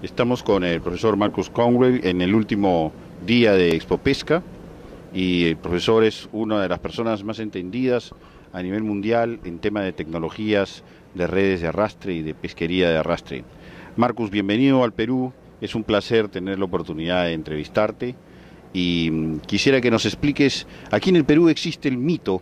Estamos con el profesor Marcus Conway en el último día de Expo Pesca y el profesor es una de las personas más entendidas a nivel mundial en tema de tecnologías de redes de arrastre y de pesquería de arrastre. Marcus, bienvenido al Perú, es un placer tener la oportunidad de entrevistarte y quisiera que nos expliques, aquí en el Perú existe el mito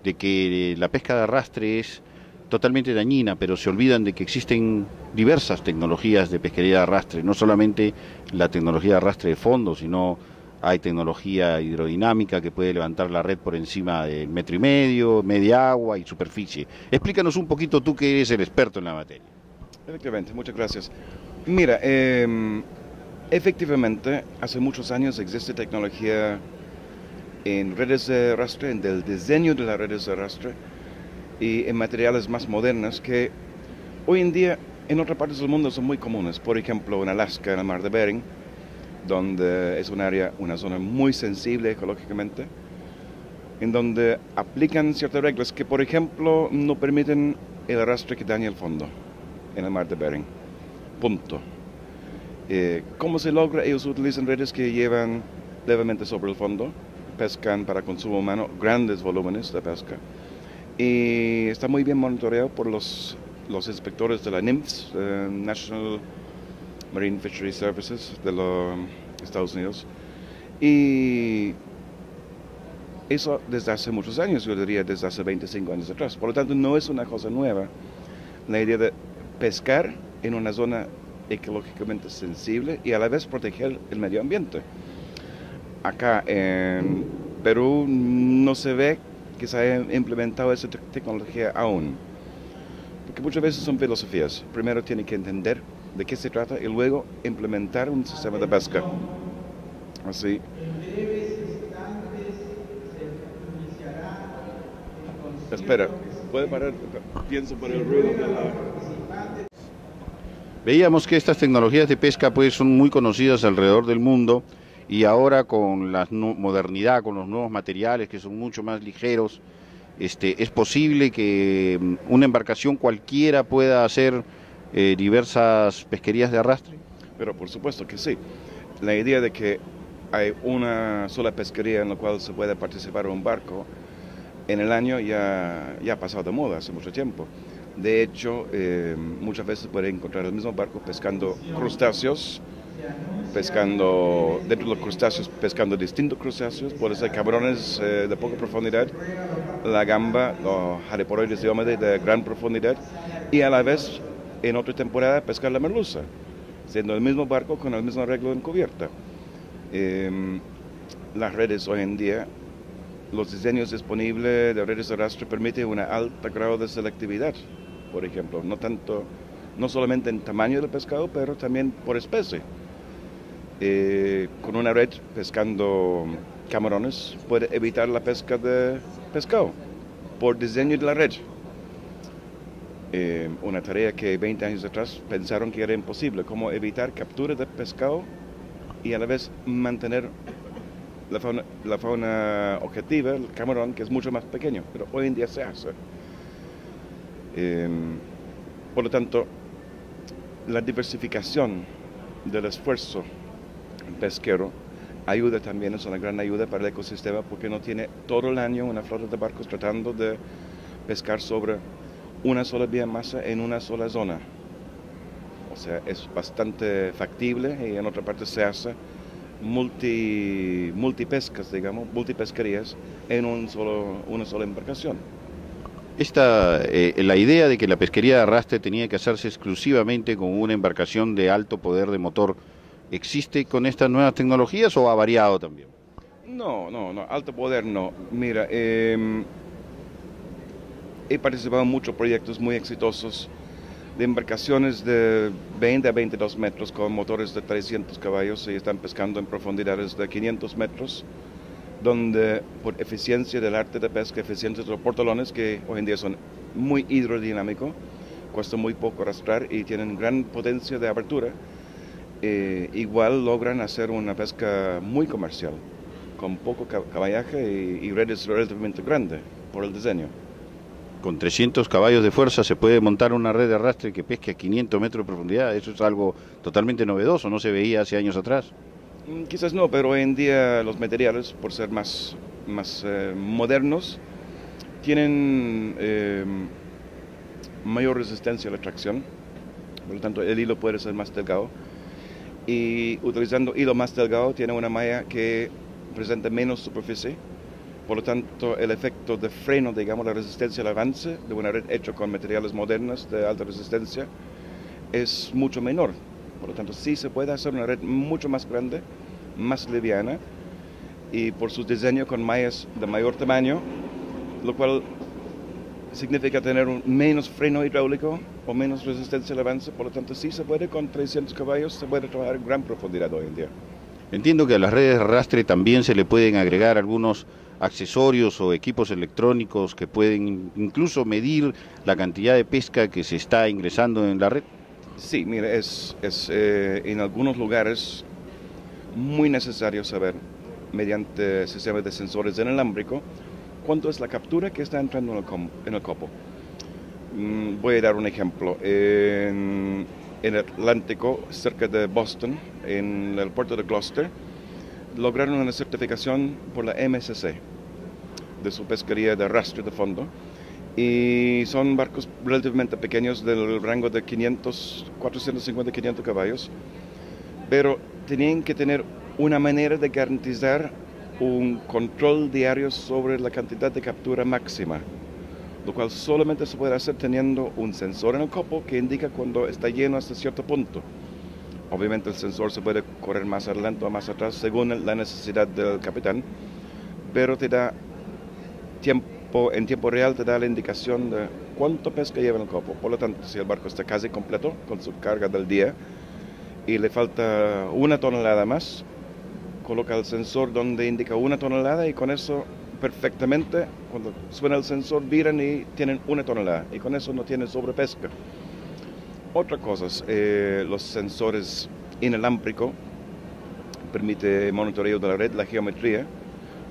de que la pesca de arrastre es totalmente dañina, pero se olvidan de que existen diversas tecnologías de pesquería de arrastre, no solamente la tecnología de arrastre de fondo, sino hay tecnología hidrodinámica que puede levantar la red por encima de 1,5 metros, media agua y superficie. Explícanos un poquito tú que eres el experto en la materia. Efectivamente, muchas gracias. Mira, efectivamente, hace muchos años existe tecnología en redes de arrastre, en el diseño de las redes de arrastre y en materiales más modernos que hoy en día en otras partes del mundo son muy comunes. Por ejemplo, en Alaska, en el mar de Bering, donde es un área, una zona muy sensible ecológicamente, en donde aplican ciertas reglas que, por ejemplo, no permiten el arrastre que dañe el fondo en el mar de Bering. Punto. ¿Cómo se logra? Ellos utilizan redes que llevan levemente sobre el fondo, pescan para consumo humano grandes volúmenes de pesca y está muy bien monitoreado por los inspectores de la NIMS, National Marine Fisheries Services de los Estados Unidos, y eso desde hace muchos años, yo diría desde hace 25 años atrás. Por lo tanto, no es una cosa nueva la idea de pescar en una zona ecológicamente sensible y a la vez proteger el medio ambiente. Acá en Perú no se ve que se haya implementado esa tecnología aún, porque muchas veces son filosofías. Primero tiene que entender de qué se trata y luego implementar un sistema de pesca. Así. Espera, puede parar, pienso por el ruido de la... Veíamos que estas tecnologías de pesca pues son muy conocidas alrededor del mundo y ahora con la modernidad, con los nuevos materiales que son mucho más ligeros, es posible que una embarcación cualquiera pueda hacer diversas pesquerías de arrastre. Pero por supuesto que sí. La idea de que hay una sola pesquería en la cual se puede participar un barco en el año ya ha pasado de moda hace mucho tiempo. De hecho, muchas veces puede encontrar el mismo barco pescando crustáceos, pescando dentro de los crustáceos, pescando distintos crustáceos, puede ser camarones de poca profundidad, la gamba, los jariporoides de gran profundidad, y a la vez en otra temporada pescar la merluza, siendo el mismo barco con el mismo arreglo en cubierta. Las redes hoy en día, los diseños disponibles de redes de arrastre permiten un alto grado de selectividad, por ejemplo, no solamente en tamaño del pescado, pero también por especie. Con una red pescando camarones puede evitar la pesca de pescado por diseño de la red. Una tarea que 20 años atrás pensaron que era imposible, como evitar captura de pescado y a la vez mantener la fauna objetiva, el camarón, que es mucho más pequeño, pero hoy en día se hace. Por lo tanto, la diversificación del esfuerzo pesquero ayuda también, es una gran ayuda para el ecosistema porque no tiene todo el año una flota de barcos tratando de pescar sobre una sola biomasa en una sola zona. O sea, es bastante factible y en otra parte se hace multipescas, digamos, multipesquerías en una sola embarcación. La idea de que la pesquería de arrastre tenía que hacerse exclusivamente con una embarcación de alto poder de motor, ¿existe con estas nuevas tecnologías o ha variado también? No, alto poder no. Mira, he participado en muchos proyectos muy exitosos de embarcaciones de 20 a 22 metros con motores de 300 caballos y están pescando en profundidades de 500 metros, donde por eficiencia del arte de pesca, eficiencia de los portalones, que hoy en día son muy hidrodinámicos, cuesta muy poco arrastrar y tienen gran potencia de abertura, igual logran hacer una pesca muy comercial, con poco caballaje y redes relativamente grandes por el diseño. Con 300 caballos de fuerza se puede montar una red de arrastre que pesque a 500 metros de profundidad. Eso es algo totalmente novedoso, no se veía hace años atrás. Quizás no, pero hoy en día los materiales, por ser más modernos, tienen mayor resistencia a la tracción. Por lo tanto, el hilo puede ser más delgado. Y utilizando hilo más delgado, tiene una malla que presenta menos superficie. Por lo tanto, el efecto de freno, digamos, la resistencia al avance de una red hecha con materiales modernos de alta resistencia es mucho menor. Por lo tanto, sí se puede hacer una red mucho más grande, más liviana, y por su diseño con mallas de mayor tamaño, lo cual significa tener menos freno hidráulico o menos resistencia al avance. Por lo tanto, sí se puede, con 300 caballos, se puede trabajar en gran profundidad hoy en día. Entiendo que a las redes de arrastre también se le pueden agregar algunos accesorios o equipos electrónicos que pueden incluso medir la cantidad de pesca que se está ingresando en la red. Sí, mire, en algunos lugares muy necesario saber, mediante sistemas de sensores inalámbricos, cuánto es la captura que está entrando en el copo. Voy a dar un ejemplo. En el Atlántico, cerca de Boston, en el puerto de Gloucester, lograron una certificación por la MSC de su pesquería de arrastre de fondo, y son barcos relativamente pequeños del rango de 450-500 caballos, pero tenían que tener una manera de garantizar un control diario sobre la cantidad de captura máxima, lo cual solamente se puede hacer teniendo un sensor en el copo que indica cuando está lleno hasta cierto punto. Obviamente el sensor se puede correr más adelante o más atrás según la necesidad del capitán, pero te da en tiempo real, te da la indicación de cuánto pesca lleva en el copo. Por lo tanto, si el barco está casi completo con su carga del día y le falta 1 tonelada más, coloca el sensor donde indica 1 tonelada, y con eso perfectamente, cuando suena el sensor, viran y tienen 1 tonelada, y con eso no tienen sobrepesca. Otra cosa, los sensores inalámbricos permite monitoreo de la red, la geometría,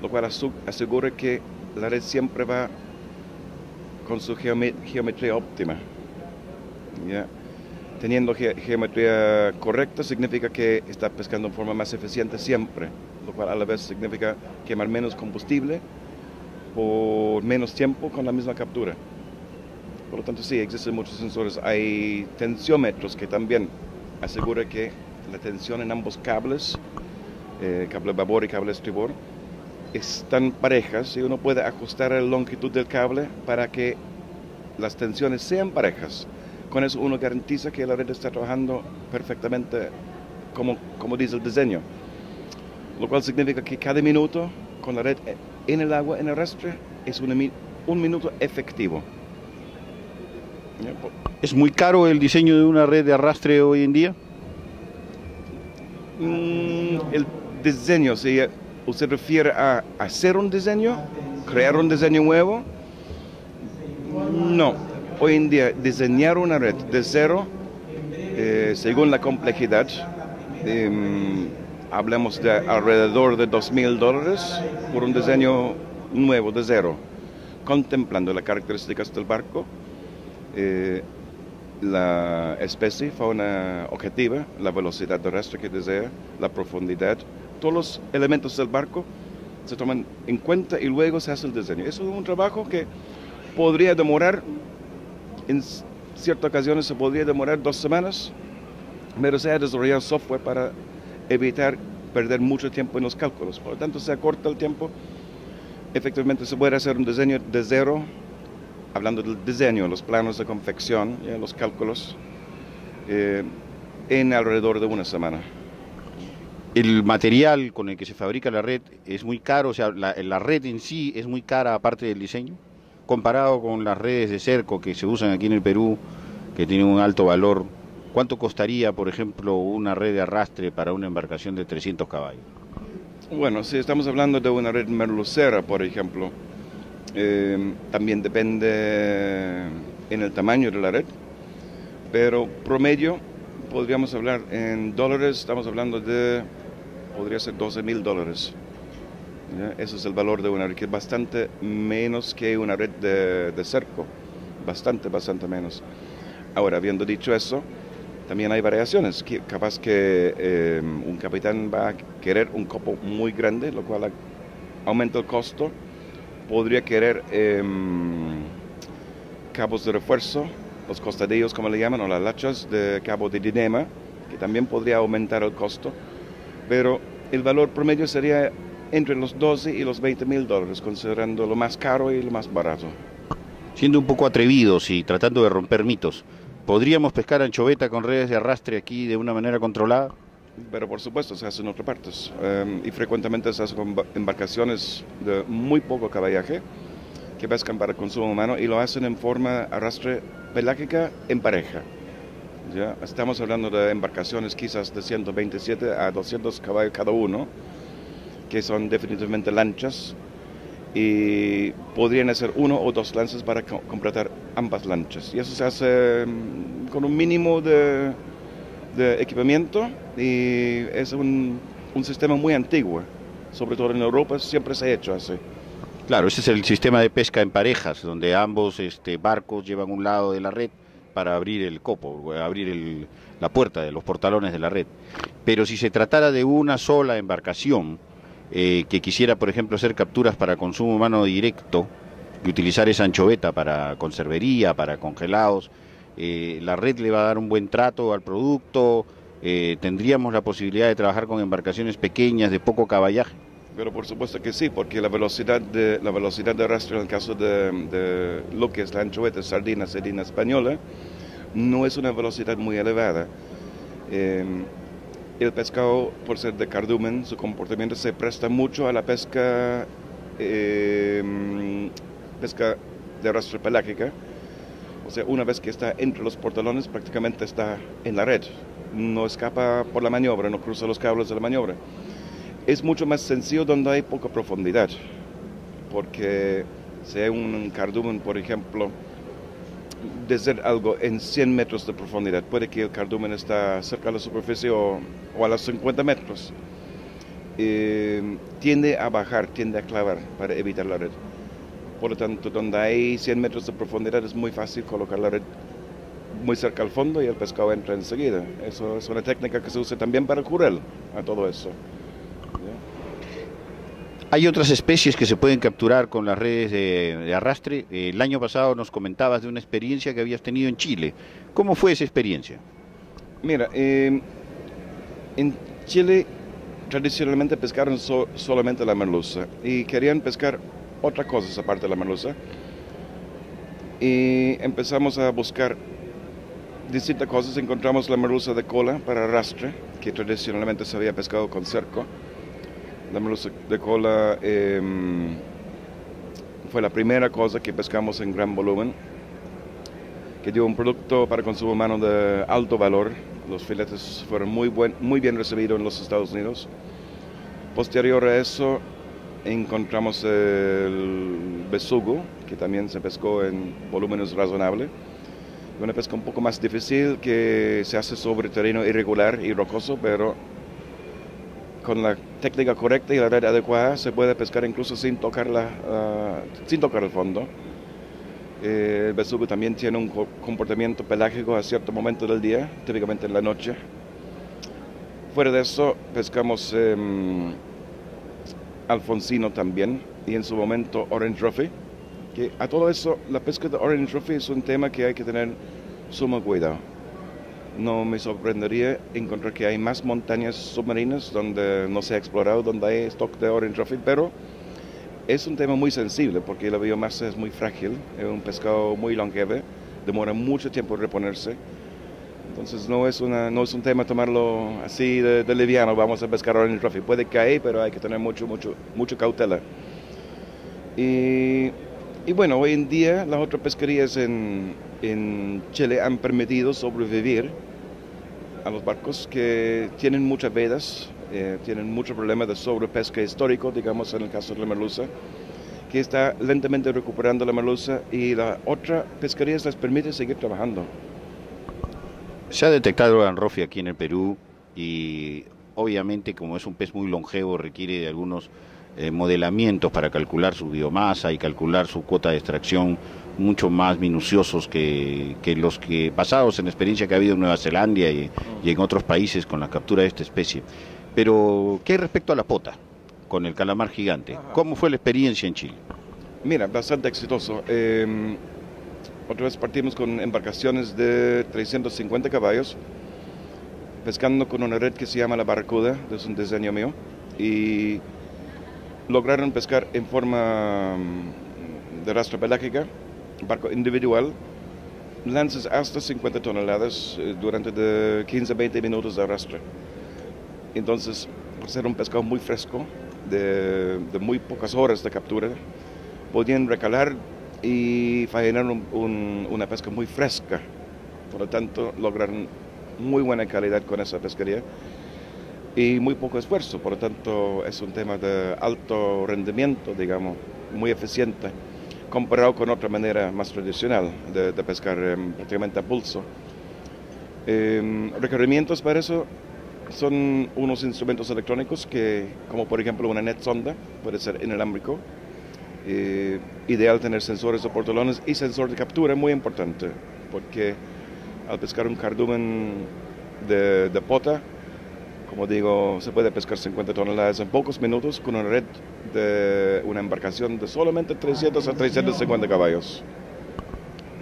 lo cual asegura que la red siempre va con su geometría óptima. ¿Ya? Teniendo geometría correcta significa que está pescando en forma más eficiente siempre, lo cual a la vez significa quemar menos combustible por menos tiempo con la misma captura. Por lo tanto, sí, existen muchos sensores. Hay tensiómetros que también aseguran que la tensión en ambos cables, cable babor y cable estribor, están parejas, y uno puede ajustar la longitud del cable para que las tensiones sean parejas. Con eso uno garantiza que la red está trabajando perfectamente como dice el diseño, lo cual significa que cada minuto con la red en el agua, en el arrastre, es un minuto efectivo. ¿Es muy caro el diseño de una red de arrastre hoy en día? El diseño, si usted refiere a hacer un diseño, crear un diseño nuevo, no. Hoy en día diseñar una red de cero, según la complejidad, hablamos de alrededor de $2,000 por un diseño nuevo de cero, contemplando las características del barco, la especie, fauna objetiva, la velocidad de arrastre que desea, la profundidad, todos los elementos del barco se toman en cuenta y luego se hace el diseño. Eso es un trabajo que podría demorar, en ciertas ocasiones se podría demorar 2 semanas, pero se ha desarrollado software para evitar perder mucho tiempo en los cálculos. Por lo tanto, se acorta el tiempo. Efectivamente, se puede hacer un diseño de cero, hablando del diseño, los planos de confección, los cálculos, en alrededor de 1 semana. ¿El material con el que se fabrica la red es muy caro? O sea, la red en sí es muy cara aparte del diseño, comparado con las redes de cerco que se usan aquí en el Perú, que tienen un alto valor. ¿Cuánto costaría, por ejemplo, una red de arrastre para una embarcación de 300 caballos? Bueno, si estamos hablando de una red merluzera, por ejemplo, también depende en el tamaño de la red, pero promedio podríamos hablar en dólares, estamos hablando de, podría ser $12,000. ¿Ya? Ese es el valor de una red, que es bastante menos que una red de cerco. bastante menos. Ahora, habiendo dicho eso, también hay variaciones. Capaz que un capitán va a querer un copo muy grande, lo cual aumenta el costo. Podría querer cabos de refuerzo, los costadillos como le llaman, o las lachas de cabo de dinema, que también podría aumentar el costo, pero el valor promedio sería entre los 12 y los 20 mil dólares, considerando lo más caro y lo más barato. Siendo un poco atrevidos y tratando de romper mitos, ¿podríamos pescar anchoveta con redes de arrastre aquí de una manera controlada? Pero por supuesto se hace en otras partes y frecuentemente se hace con embarcaciones de muy poco caballaje que pescan para consumo humano y lo hacen en forma arrastre pelágica en pareja. ¿Ya? Estamos hablando de embarcaciones quizás de 127 a 200 caballos cada uno, que son definitivamente lanchas y podrían hacer uno o dos lanzas para completar ambas lanchas. Y eso se hace con un mínimo de equipamiento y es un sistema muy antiguo, sobre todo en Europa siempre se ha hecho así. Claro, ese es el sistema de pesca en parejas, donde ambos barcos llevan un lado de la red para abrir el copo, abrir la puerta de los portalones de la red. Pero si se tratara de una sola embarcación que quisiera, por ejemplo, hacer capturas para consumo humano directo y utilizar esa anchoveta para conservería, para congelados, la red le va a dar un buen trato al producto, tendríamos la posibilidad de trabajar con embarcaciones pequeñas de poco caballaje. Pero por supuesto que sí, porque la velocidad de arrastre en el caso de lo que es la anchoveta, sardina española, no es una velocidad muy elevada. El pescado, por ser de cardumen, su comportamiento se presta mucho a la pesca de arrastre pelágica. O sea, una vez que está entre los portalones, prácticamente está en la red. No escapa por la maniobra, no cruza los cables de la maniobra. Es mucho más sencillo donde hay poca profundidad, porque si hay un cardumen, por ejemplo, de ser algo en 100 metros de profundidad, puede que el cardumen está cerca de la superficie o a los 50 metros. Tiende a bajar, tiende a clavar para evitar la red. Por lo tanto, donde hay 100 metros de profundidad es muy fácil colocar la red muy cerca al fondo y el pescado entra enseguida. Eso es una técnica que se usa también para curel a todo eso. Hay otras especies que se pueden capturar con las redes de arrastre. El año pasado nos comentabas de una experiencia que habías tenido en Chile. ¿Cómo fue esa experiencia? Mira, en Chile tradicionalmente pescaron solamente la merluza y querían pescar otras cosas aparte de la merluza. Y empezamos a buscar distintas cosas. Encontramos la merluza de cola para arrastre, que tradicionalmente se había pescado con cerco. La merluza de cola fue la primera cosa que pescamos en gran volumen, que dio un producto para consumo humano de alto valor. Los filetes fueron muy bien recibidos en los Estados Unidos. Posterior a eso encontramos el besugo, que también se pescó en volúmenes razonables. Una pesca un poco más difícil que se hace sobre terreno irregular y rocoso, pero con la técnica correcta y la red adecuada se puede pescar incluso sin tocar el fondo. El besugo también tiene un comportamiento pelágico a cierto momento del día, típicamente en la noche. Fuera de eso, pescamos alfonsino también y en su momento orange roughy. Que a todo eso, la pesca de orange roughy es un tema que hay que tener sumo cuidado. No me sorprendería encontrar que hay más montañas submarinas donde no se ha explorado, donde hay stock de orange roughy, pero es un tema muy sensible porque la biomasa es muy frágil, es un pescado muy longevo, demora mucho tiempo en reponerse. Entonces no es un tema tomarlo así de liviano, vamos a pescar orange roughy. Puede caer, pero hay que tener mucho cautela. Y bueno, hoy en día las otras pesquerías en Chile han permitido sobrevivir a los barcos que tienen muchas vedas, tienen muchos problemas de sobrepesca histórico, digamos en el caso de la merluza, que está lentamente recuperando la merluza y las otras pesquerías les permite seguir trabajando. Se ha detectado el rofi aquí en el Perú y obviamente como es un pez muy longevo requiere de algunos modelamientos para calcular su biomasa y calcular su cuota de extracción mucho más minuciosos que los que, basados en la experiencia que ha habido en Nueva Zelanda y en otros países con la captura de esta especie. Pero, ¿qué respecto a la pota, con el calamar gigante? ¿Cómo fue la experiencia en Chile? Mira, bastante exitoso. Otra vez partimos con embarcaciones de 350 caballos, pescando con una red que se llama la Barracuda, es un diseño mío, y lograron pescar en forma de rastra pelágica, barco individual, lances hasta 50 toneladas durante de 15-20 minutos de arrastre. Entonces, por ser un pescado muy fresco, de muy pocas horas de captura, podían recalar y faenar una pesca muy fresca. Por lo tanto, lograron muy buena calidad con esa pesquería y muy poco esfuerzo. Por lo tanto, es un tema de alto rendimiento, digamos, muy eficiente, comparado con otra manera más tradicional de pescar prácticamente a pulso. Requerimientos para eso son unos instrumentos electrónicos que, como por ejemplo una net sonda, puede ser inalámbrico. Ideal tener sensores de portolones y sensor de captura, muy importante, porque al pescar un cardumen de pota, como digo, se puede pescar 50 toneladas en pocos minutos con una red de una embarcación de solamente 300 a 350 caballos.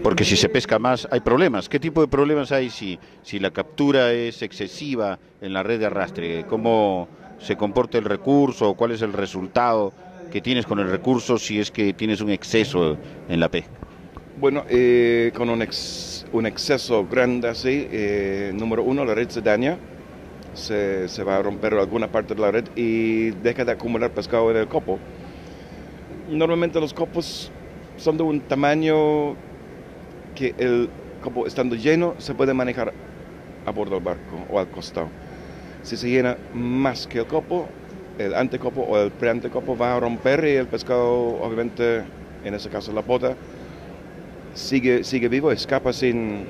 Porque si se pesca más hay problemas. ¿Qué tipo de problemas hay si la captura es excesiva en la red de arrastre? ¿Cómo se comporta el recurso? ¿Cuál es el resultado que tienes con el recurso si es que tienes un exceso en la pesca? Bueno, con un exceso grande así, número uno, la red se daña, se va a romper alguna parte de la red y deja de acumular pescado en el copo. Normalmente los copos son de un tamaño que el copo estando lleno se puede manejar a bordo del barco o al costado. Si se llena más que el copo, el antecopo o el preantecopo va a romper y el pescado, obviamente, en ese caso la pota, sigue vivo, escapa sin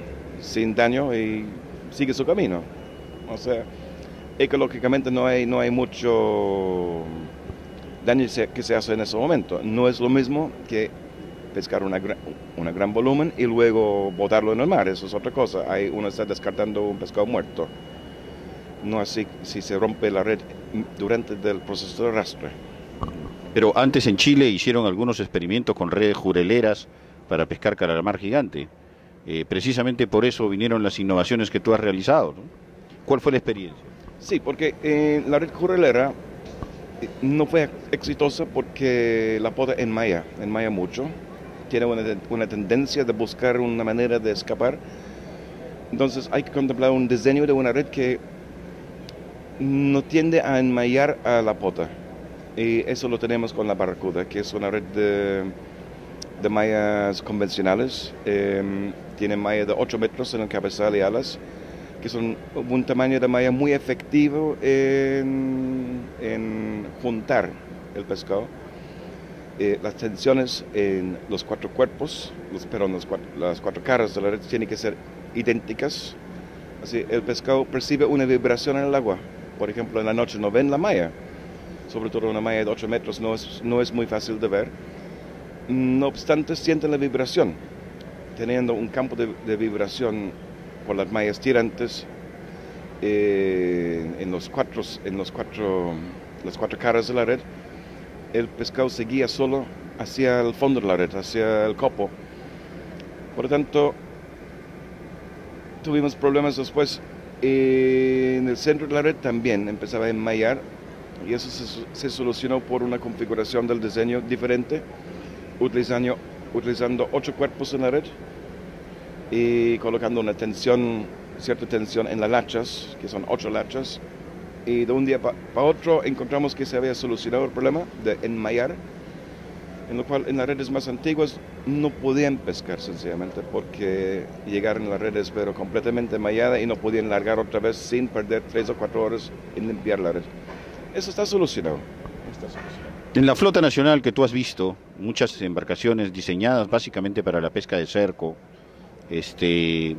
daño y sigue su camino. O sea, ecológicamente no hay mucho daño que se hace en ese momento. No es lo mismo que pescar una gran volumen y luego botarlo en el mar, eso es otra cosa. Uno está descartando un pescado muerto. No así si se rompe la red durante el proceso de arrastre. Pero antes en Chile hicieron algunos experimentos con redes jureleras para pescar calamar gigante. Precisamente por eso vinieron las innovaciones que tú has realizado, ¿no? ¿Cuál fue la experiencia? Sí, porque la red jurelera no fue exitosa porque la pota enmaya mucho. Tiene una tendencia de buscar una manera de escapar. Entonces hay que contemplar un diseño de una red que no tiende a enmayar a la pota. Y eso lo tenemos con la Barracuda, que es una red de mallas convencionales. Tiene malla de 8 metros en el cabezal y alas, que son un tamaño de malla muy efectivo en juntar el pescado. Las tensiones en los 4 cuerpos, las 4 caras de la red tienen que ser idénticas. Así el pescado percibe una vibración en el agua. Por ejemplo, en la noche no ven la malla, sobre todo una malla de 8 metros no es muy fácil de ver. No obstante, sienten la vibración, teniendo un campo de vibración por las mallas tirantes en las 4 caras de la red. El pescado se guía solo hacia el fondo de la red, hacia el copo. Por lo tanto, tuvimos problemas después. En el centro de la red también empezaba a enmayar y eso se solucionó por una configuración del diseño diferente, utilizando 8 cuerpos en la red y colocando cierta tensión en las lachas, que son 8 lachas. Y de un día para otro encontramos que se había solucionado el problema de enmayar, en lo cual en las redes más antiguas no podían pescar sencillamente porque llegaron a las redes pero completamente enmayada y no podían largar otra vez sin perder 3 o 4 horas en limpiar la red. Eso está solucionado. En la flota nacional que tú has visto, muchas embarcaciones diseñadas básicamente para la pesca de cerco, ¿se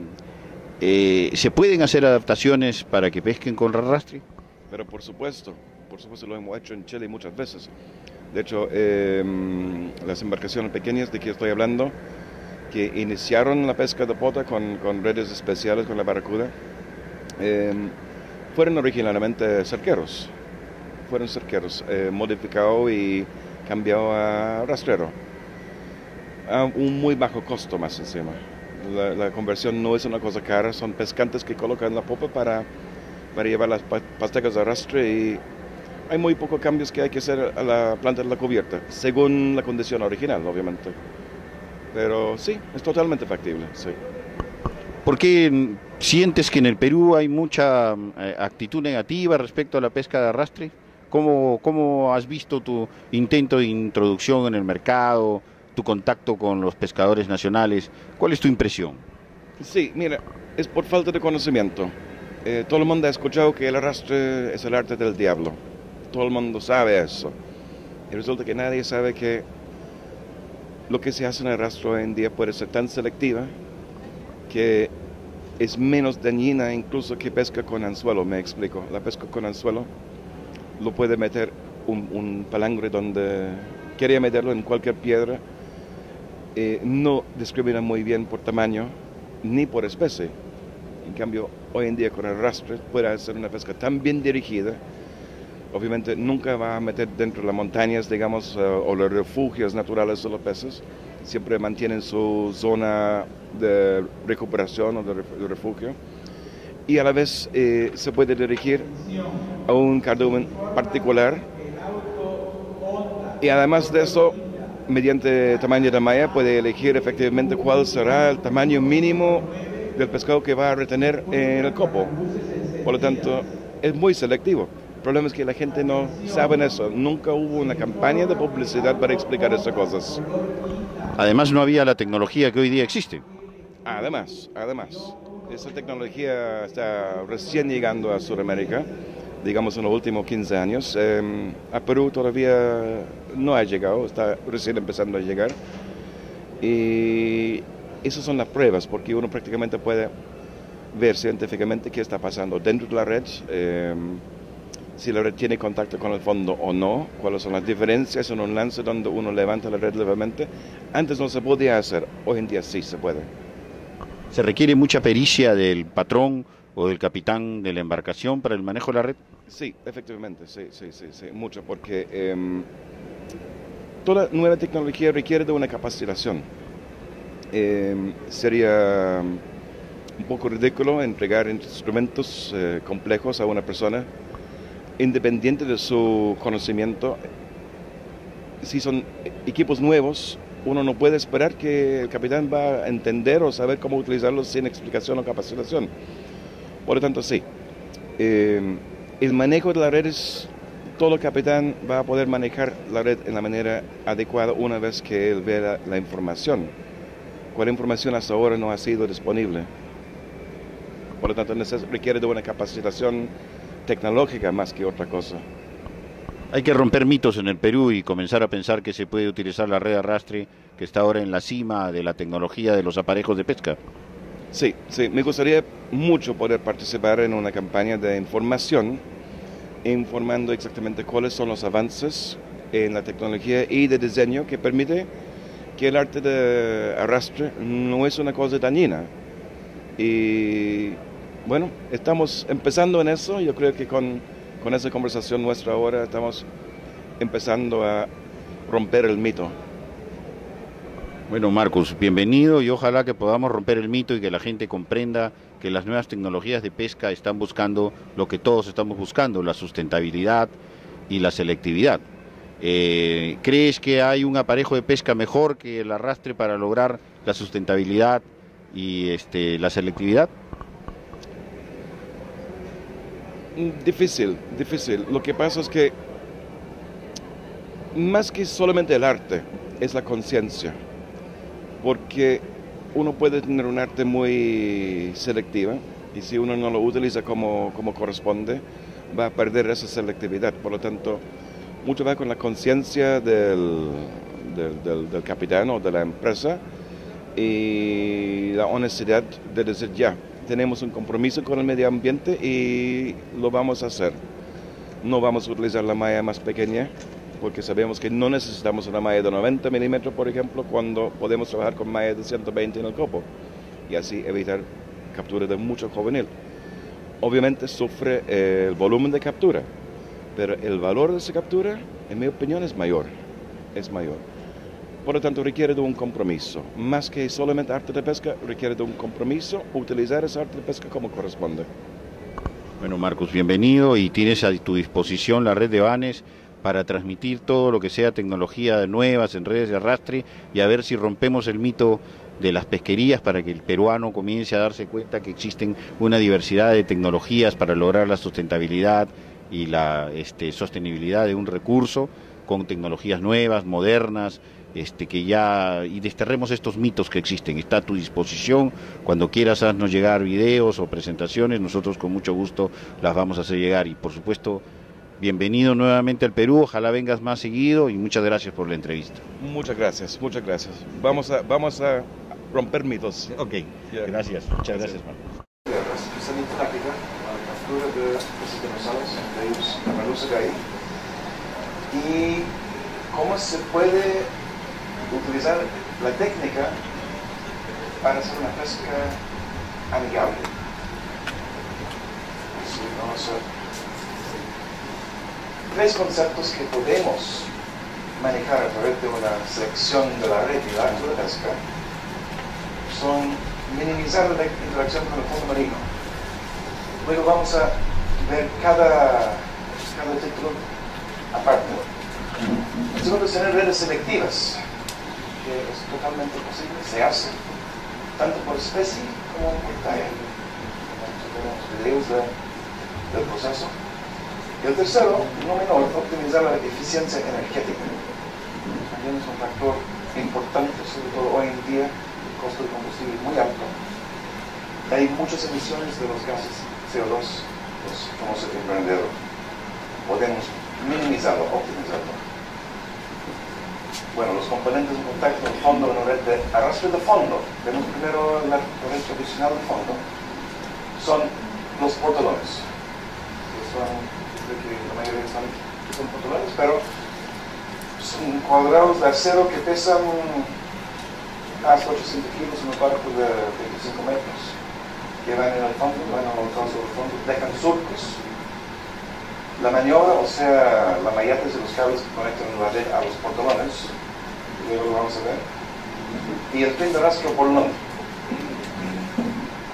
pueden hacer adaptaciones para que pesquen con arrastre? Pero por supuesto lo hemos hecho en Chile muchas veces. De hecho, las embarcaciones pequeñas de que estoy hablando que iniciaron la pesca de pota con redes especiales con la barracuda, fueron originalmente cerqueros. Fueron cerqueros, modificados y cambiados a rastrero, a un muy bajo costo más encima. La conversión no es una cosa cara, son pescantes que colocan la popa para llevar las pastecas de arrastre y hay muy pocos cambios que hay que hacer a la planta de la cubierta, según la condición original, obviamente. Pero sí, es totalmente factible, sí. ¿Por qué sientes que en el Perú hay mucha actitud negativa respecto a la pesca de arrastre? ¿Cómo has visto tu intento de introducción en el mercado, tu contacto con los pescadores nacionales? ¿Cuál es tu impresión? Sí, mira, es por falta de conocimiento. Todo el mundo ha escuchado que el arrastre es el arte del diablo. Todo el mundo sabe eso. Y resulta que nadie sabe que lo que se hace en el arrastre hoy en día puede ser tan selectiva que es menos dañina incluso que pesca con anzuelo, me explico. La pesca con anzuelo lo puede meter un palangre donde quería meterlo en cualquier piedra. No discrimina muy bien por tamaño ni por especie. En cambio, hoy en día con el arrastre puede hacer una pesca tan bien dirigida. Obviamente nunca va a meter dentro de las montañas, digamos, o los refugios naturales de los peces. Siempre mantienen su zona de recuperación o de refugio. Y a la vez se puede dirigir a un cardumen particular. Y además de eso, mediante tamaño de malla, puede elegir efectivamente cuál será el tamaño mínimo del pescado que va a retener en el copo. Por lo tanto, es muy selectivo. El problema es que la gente no sabe eso. Nunca hubo una campaña de publicidad para explicar esas cosas. Además, no había la tecnología que hoy día existe. Además, esa tecnología está recién llegando a Sudamérica, digamos en los últimos 15 años. A Perú todavía no ha llegado, está recién empezando a llegar. Y esas son las pruebas, porque uno prácticamente puede ver científicamente qué está pasando dentro de la red, si la red tiene contacto con el fondo o no, cuáles son las diferencias en un lance donde uno levanta la red levemente. Antes no se podía hacer, hoy en día sí se puede. ¿Se requiere mucha pericia del patrón o del capitán de la embarcación para el manejo de la red? Sí, efectivamente, sí, mucho, porque toda nueva tecnología requiere de una capacitación. Sería un poco ridículo entregar instrumentos complejos a una persona independiente de su conocimiento. Si son equipos nuevos, uno no puede esperar que el capitán va a entender o saber cómo utilizarlos sin explicación o capacitación. Por lo tanto, sí. El manejo de la red es, todo capitán va a poder manejar la red en la manera adecuada una vez que él vea la información. ¿Cuál información hasta ahora no ha sido disponible? Por lo tanto, requiere de una capacitación tecnológica más que otra cosa. Hay que romper mitos en el Perú y comenzar a pensar que se puede utilizar la red de arrastre, que está ahora en la cima de la tecnología de los aparejos de pesca. Sí, me gustaría mucho poder participar en una campaña de información, informando exactamente cuáles son los avances en la tecnología y de diseño que permite que el arte de arrastre no es una cosa dañina. Y bueno, estamos empezando en eso. Yo creo que con esa conversación nuestra ahora estamos empezando a romper el mito. Bueno, Marcus, bienvenido y ojalá que podamos romper el mito y que la gente comprenda que las nuevas tecnologías de pesca están buscando lo que todos estamos buscando, la sustentabilidad y la selectividad. ¿Crees que hay un aparejo de pesca mejor que el arrastre para lograr la sustentabilidad y la selectividad? Difícil. Lo que pasa es que más que solamente el arte, es la conciencia. Porque uno puede tener un arte muy selectiva y si uno no lo utiliza como corresponde, va a perder esa selectividad. Por lo tanto, mucho va con la conciencia del capitán o de la empresa y la honestidad de decir ya, tenemos un compromiso con el medio ambiente y lo vamos a hacer. No vamos a utilizar la malla más pequeña, porque sabemos que no necesitamos una malla de 90 milímetros, por ejemplo, cuando podemos trabajar con malla de 120 en el copo y así evitar captura de mucho juvenil. Obviamente sufre el volumen de captura, pero el valor de esa captura, en mi opinión, es mayor. Por lo tanto, requiere de un compromiso. Más que solamente arte de pesca, requiere de un compromiso, utilizar esa arte de pesca como corresponde. Bueno, Marcos, bienvenido, y tienes a tu disposición la red de Vanes para transmitir todo lo que sea tecnología nuevas en redes de arrastre y a ver si rompemos el mito de las pesquerías para que el peruano comience a darse cuenta que existen una diversidad de tecnologías para lograr la sustentabilidad y la sostenibilidad de un recurso con tecnologías nuevas, modernas, y desterremos estos mitos que existen. Está a tu disposición, cuando quieras haznos llegar videos o presentaciones, nosotros con mucho gusto las vamos a hacer llegar. Y por supuesto, bienvenido nuevamente al Perú, ojalá vengas más seguido y muchas gracias por la entrevista. Muchas gracias. Vamos a romper mitos. Ok, gracias, muchas gracias, Marcos. Especialmente táctica para la captura de peces demersales, entre ellos la merluza gay. Y cómo se puede utilizar la técnica para hacer una pesca amigable. Así, vamos a tres conceptos que podemos manejar a través de una selección de la red y el acto de pesca son minimizar la interacción con el fondo marino. Luego vamos a ver cada título aparte. El segundo es tener redes selectivas, que es totalmente posible, se hace, tanto por especie como por talla. Tenemos videos del proceso. Y el tercero, no menor, optimizar la eficiencia energética. También es un factor importante, sobre todo hoy en día, el costo de combustible es muy alto. Hay muchas emisiones de los gases CO2, los famosos invernaderos. Podemos minimizarlo, optimizarlo. Bueno, los componentes de contacto del fondo en una red de arrastre de fondo, vemos primero la red tradicional de fondo, son los portalones. Creo que la mayoría son portalones, pero son cuadrados de acero que pesan hasta 800 kilos en un barco de 25 metros, que van en el fondo, van a montar sobre el fondo, dejan surcos. La maniobra, o sea, la malleta de los cables que conectan la red a los portalones, luego lo vamos a ver, y el pin de arrastre por nombre.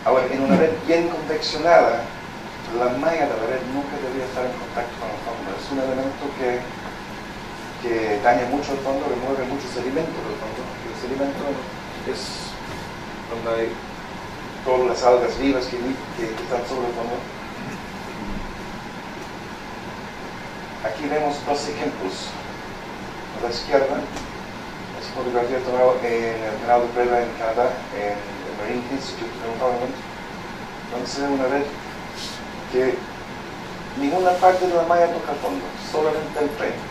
Ahora, en una red bien confeccionada, la malla de la red nunca debería estar en contacto con el fondo. Es un elemento que daña mucho el fondo, remueve mucho sedimento del fondo. El sedimento es donde hay todas las algas vivas que están sobre el fondo. Aquí vemos dos ejemplos. A la izquierda es fotografía tomada en el canal de prueba en Canadá, en el Marine Institute of Environment, donde se ve una red que ninguna parte de la malla toca el fondo, solamente el freno.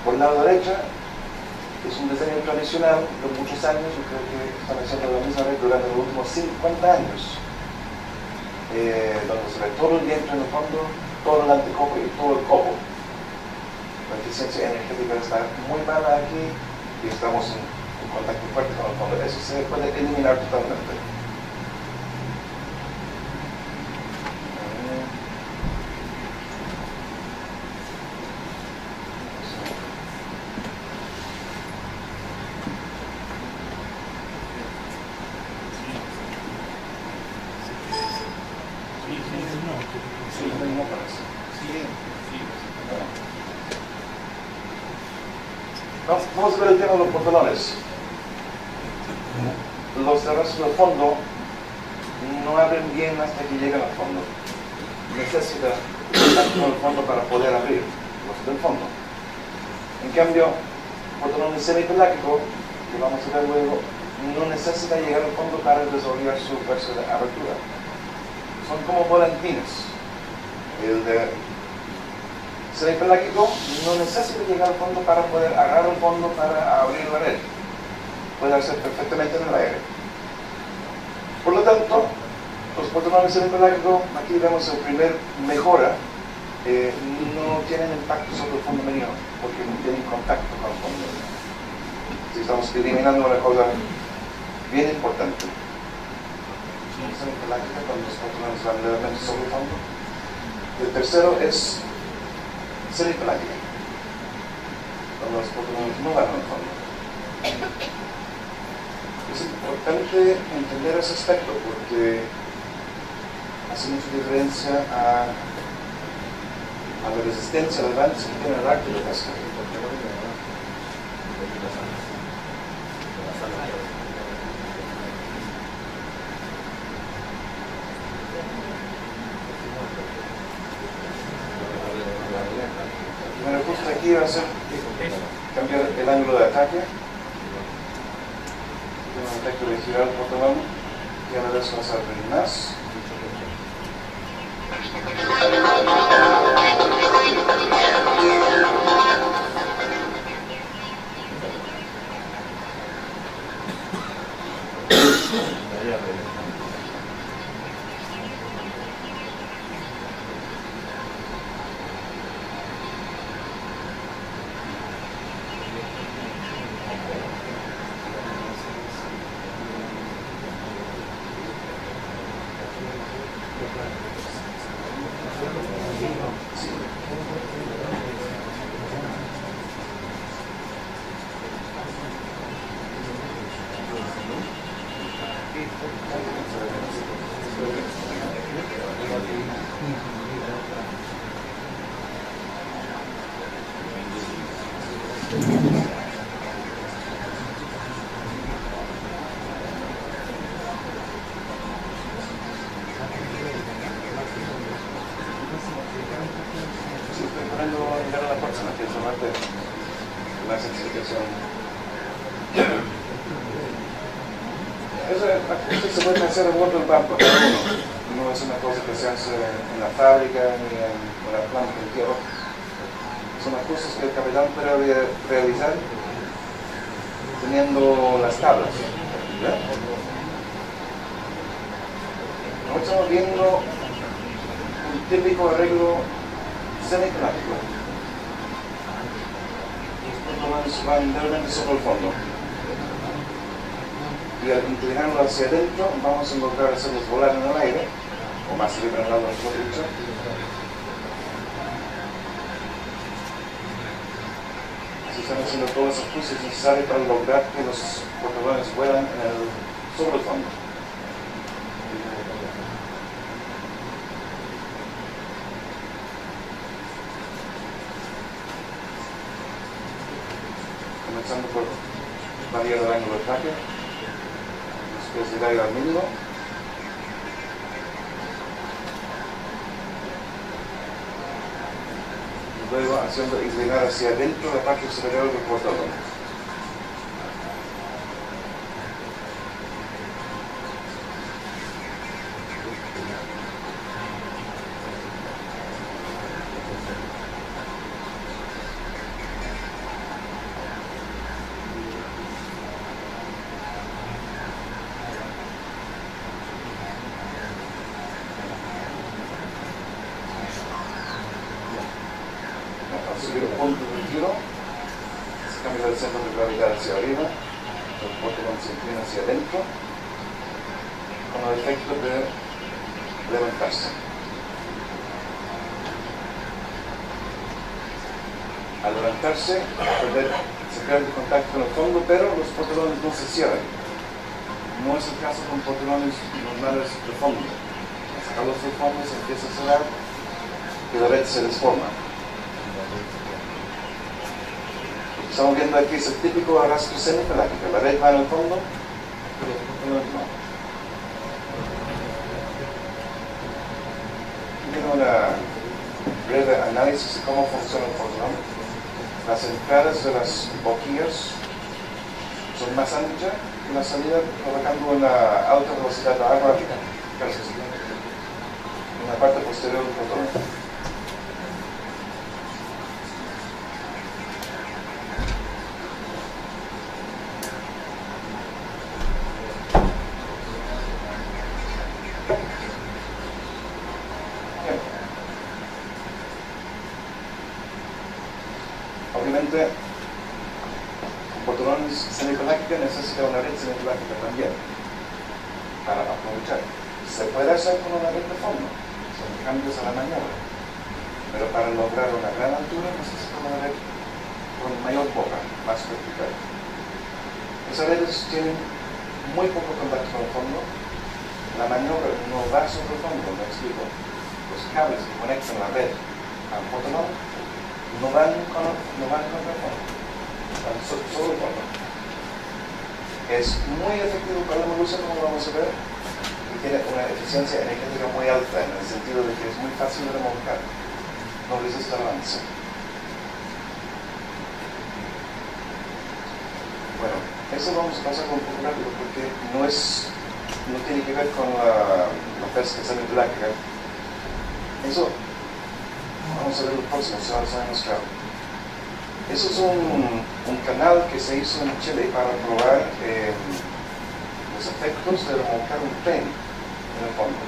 Por el lado derecha es un diseño tradicional de muchos años, yo creo que están haciendo la misma red durante los últimos 50 años, donde se ve todo el vientre en el fondo, todo el antecopo y todo el copo. La eficiencia energética está muy mala aquí y estamos en contacto fuerte con el fondo. Eso se puede eliminar totalmente. Vamos a ver el tema de los portalones. Los de arrastre del fondo no abren bien hasta que llegan al fondo. Necesita estar con el fondo para poder abrir los del fondo. En cambio, el portalón semipelágico, que vamos a ver luego, no necesita llegar al fondo para desarrollar su fuerza de abertura. Son como volantines. El de semipelágico no necesita llegar al fondo para poder agarrar el fondo para abrir la red. Puede hacer perfectamente en el aire. Por lo tanto, los portalones semipelágicos, aquí vemos el primer mejora no tienen impacto sobre el fondo marino porque no tienen contacto con el fondo. Si estamos eliminando una cosa bien importante. Cuando los fotones van levemente sobre el fondo. El tercero es semipelágica, cuando los fotones no van al fondo. Es importante entender ese aspecto porque hace mucha diferencia a la resistencia al avance que tiene el arte de pesca. La primera cosa aquí va a ser cambiar el ángulo de ataque. Tiene un efecto de girar el portalón y a la vez va a abrir más. Eso se puede hacer en otro campo, no es una cosa que se hace en la fábrica ni en la planta de tierra. Son las cosas que el capitán puede realizar teniendo las tablas. ¿Ya? Ahora estamos viendo un típico arreglo semiclásico. Los van levemente sobre el fondo. Y al inclinarlo hacia adentro vamos a lograr hacerlos volar en el aire, o más libre en el lado, mejor dicho. Se están haciendo todos los ajustes necesarios para lograr que los portalones vuelan sobre el fondo. Comenzando por variar el ángulo de ataque. Después de ir al mínimo. Y luego haciendo inclinar hacia adentro la parte superior del portalón. Subir un punto de giro, se cambia el centro de gravedad hacia arriba, el portalón se inclina hacia adentro, con el efecto de levantarse. Al levantarse, se pierde el contacto con el fondo, pero los portalones no se cierran. No es el caso con portalones normales de fondo. Al sacarlos del fondo se empieza a cerrar y la red se desforma. Estamos viendo aquí ese típico arrastre semipelágico. La red va en el fondo, pero los portalones no. Tiene una breve análisis de cómo funciona el portalón. Las entradas de las boquillas son más anchas que la salida, provocando una alta velocidad de agua en la parte posterior del portalón. obviamente, con portalones semipelágica necesita una red semipelágica también para aprovechar. Se puede hacer con una red de fondo, son cambios a la maniobra, pero para lograr una gran altura necesita una red con mayor boca, más vertical. Esas redes tienen muy poco contacto con el fondo. La maniobra no va sobre el fondo, me explico. Los cables que conectan la red al portalón no van con el fondo, van solo el fondo. Es muy efectivo para la melusa, como vamos a ver, y tiene una eficiencia energética muy alta, en el sentido de que es muy fácil de remolcar, no resiste el avance. Bueno, eso vamos a pasar un poco rápido porque no tiene que ver con la pesca semipelágica. Eso vamos a ver el próximo, se va a mostrar. Eso es un canal que se hizo en Chile para probar los efectos de remolcar un tren en el fondo.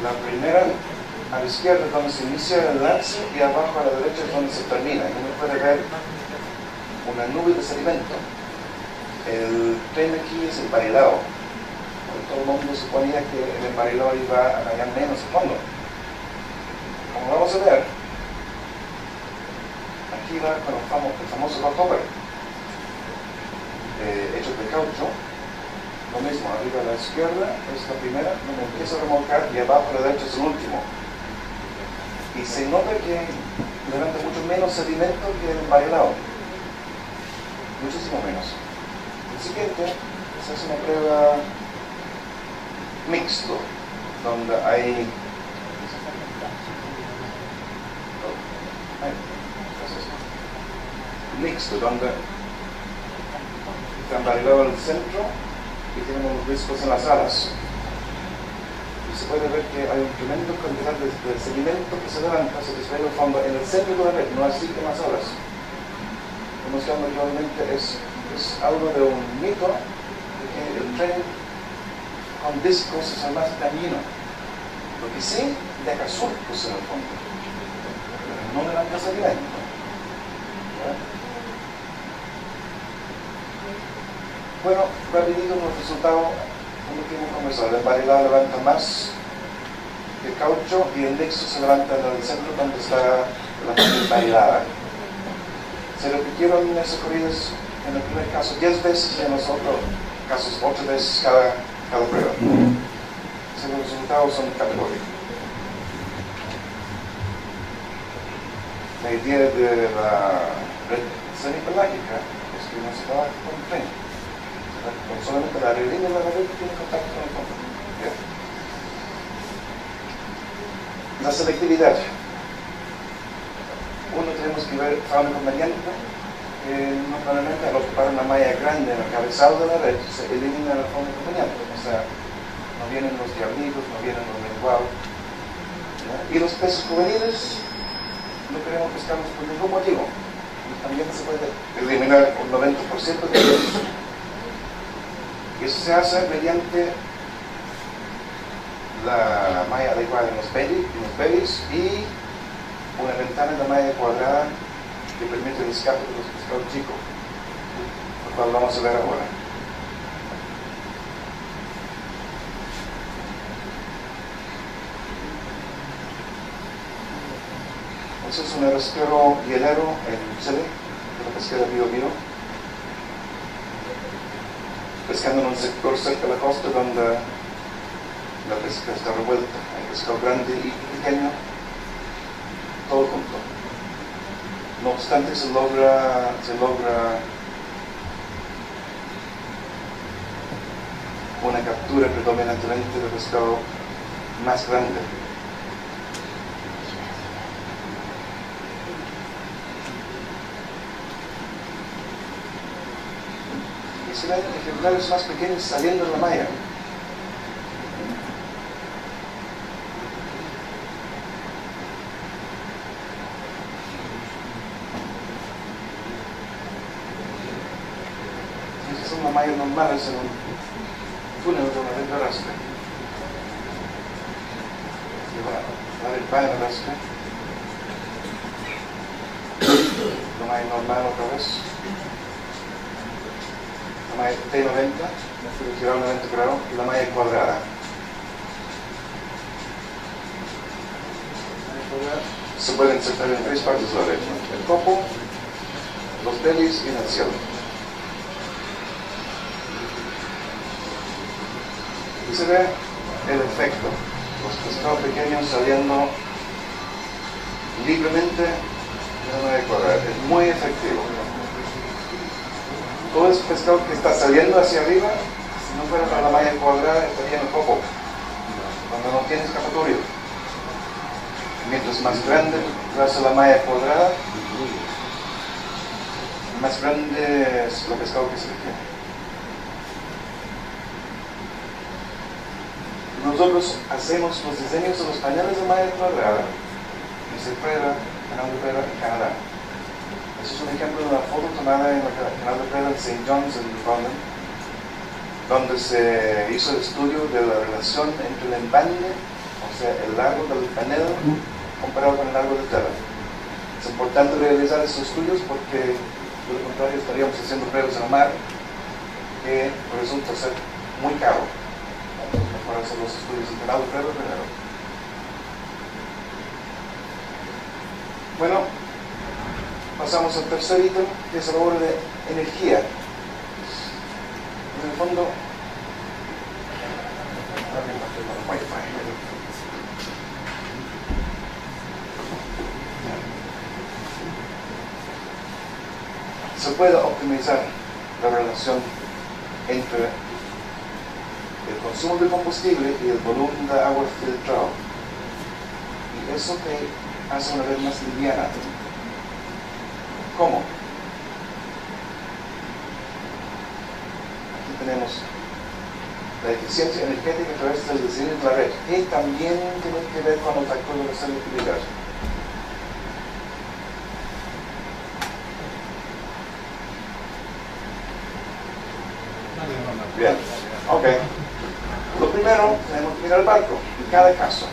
La primera a la izquierda es donde se inicia el lance y abajo a la derecha es donde se termina. Y uno puede ver una nube de sedimento. El tren aquí es emparilado. Todo el mundo suponía que el emparilado iba a dañar menos el fondo. Como vamos a ver, aquí va con el famoso rockover hecho de caucho. Lo mismo, arriba a la izquierda es la primera, donde empieza a remolcar, y abajo a la derecha es el último. Y se nota que levanta mucho menos sedimento que el emparilado. Muchísimo menos. El siguiente se hace una prueba mixto, donde hay está emparilado en el centro y tenemos los discos en las alas. Y se puede ver que hay un tremendo cantidad de sedimento que se levanta, se desvela el fondo en el centro de la red, no así en las alas. Demostrando que obviamente es algo de un mito de que el tren con discos es el más dañino. Lo que sí deja surcos en el fondo, pero no levanta sedimento. Bueno, rapidito los resultados, como tiene comenzado. El emparilado levanta más que caucho y el nexo se levanta en el centro donde está la parte emparilada. Se repitieron esas corridas en el primer caso 10 veces y en los otros casos 8 veces cada prueba. Los resultados son categóricos. La idea de la red semipelágica es que no se trabaja con tren. Con solamente la red de la red tiene contacto con el fondo. ¿Bien? La selectividad. Uno, tenemos que ver fauna conveniente. Normalmente al ocupar una malla grande en el cabezal de la red se elimina la fauna conveniente. O sea, no vienen los diablitos, no vienen los menguados. Y los peces juveniles no queremos pescarlos por ningún motivo. También se puede eliminar un 90% de ellos. Y eso se hace mediante la malla adecuada en los bellies y una ventana de malla cuadrada que permite el escape de los pescados chicos, lo cual vamos a ver ahora. Eso es un arrasquero hielero en Chile, de la pesquera Biobío, pescando en un sector cerca de la costa donde la pesca está revuelta. Hay pescado grande y pequeño, todo junto. No obstante, se logra una captura predominantemente de pescado más grande. Y se ven ejemplares más pequeños saliendo de la malla. Esas son las mallas normales en un túnel de una red de arrastre. Y va a red para el arrastre. malla normal otra vez. La malla T90, girar 90 grados, y la malla cuadrada. Se puede insertar en tres partes de la leche: el copo, los pelis y en el cielo. Y se ve el efecto, los pescados pequeños saliendo libremente de la malla cuadrada. Es muy efectivo. Todo ese pescado que está saliendo hacia arriba, si no fuera para la malla cuadrada, estaría en el copo, cuando no tiene escapatorio. Mientras más grande hace la malla cuadrada, más grande es el pescado que se requiere. Nosotros hacemos los diseños de los pañales de malla cuadrada y se prueba en Canal de Preda en Canadá. Este es un ejemplo de una foto tomada en el Canal de Preda en St. John's en Newfoundland, donde se hizo el estudio de la relación entre el embande, o sea, el largo del panel, comparado con el largo de tela. Es importante realizar estos estudios porque, de lo contrario, estaríamos haciendo pruebas en la mar que resulta ser muy caro. Entonces, mejor hacer los estudios en Canal de Preda primero. Bueno, pasamos al tercer ítem, que es el ahorro de energía. En el fondo, se puede optimizar la relación entre el consumo de combustible y el volumen de agua filtrado. Y eso te hace una red más liviana. ¿Cómo? Aquí tenemos la eficiencia energética a través del diseño de la red, que también tiene que ver con el factor de la selectividad. Bien, ok. Lo primero, tenemos que mirar el barco. En cada caso,